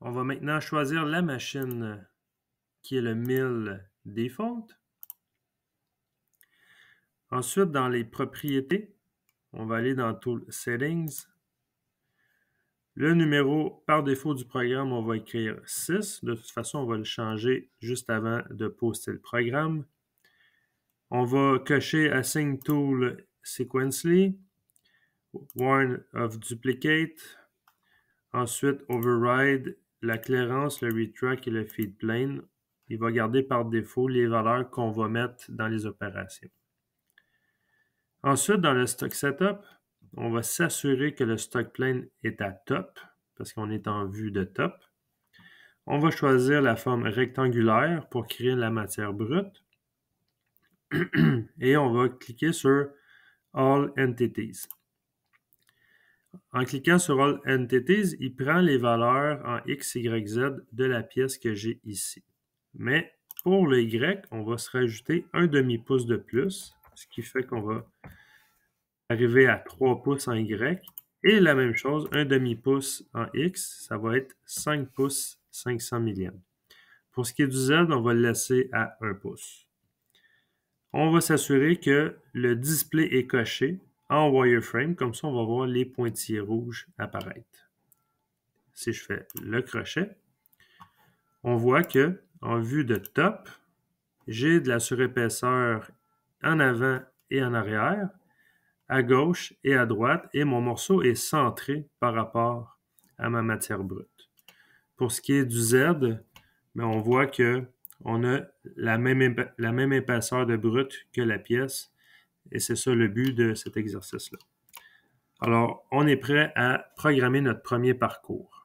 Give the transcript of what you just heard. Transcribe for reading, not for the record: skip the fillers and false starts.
On va maintenant choisir la machine qui est le mill default. Ensuite, dans les propriétés, on va aller dans Tool Settings. Le numéro par défaut du programme, on va écrire 6. De toute façon, on va le changer juste avant de poster le programme. On va cocher Assign Tool Sequentially, Warn of Duplicate. Ensuite, Override la clairance, le retract et le feed plane. Il va garder par défaut les valeurs qu'on va mettre dans les opérations. Ensuite, dans le stock setup, on va s'assurer que le stock plane est à top, parce qu'on est en vue de top. On va choisir la forme rectangulaire pour créer la matière brute. Et on va cliquer sur All Entities. En cliquant sur All Entities, il prend les valeurs en X, Y, Z de la pièce que j'ai ici. Mais pour le Y, on va se rajouter un demi-pouce de plus, ce qui fait qu'on va arriver à 3 pouces en Y. Et la même chose, un demi-pouce en X, ça va être 5 pouces 500 millièmes. Pour ce qui est du Z, on va le laisser à 1 pouce. On va s'assurer que le display est coché en wireframe, comme ça on va voir les pointillés rouges apparaître. Si je fais le crochet, on voit que en vue de top, j'ai de la surépaisseur en avant et en arrière, à gauche et à droite, et mon morceau est centré par rapport à ma matière brute. Pour ce qui est du Z, bien, on voit que on a la même épaisseur de brut que la pièce, et c'est ça le but de cet exercice-là. Alors, on est prêt à programmer notre premier parcours.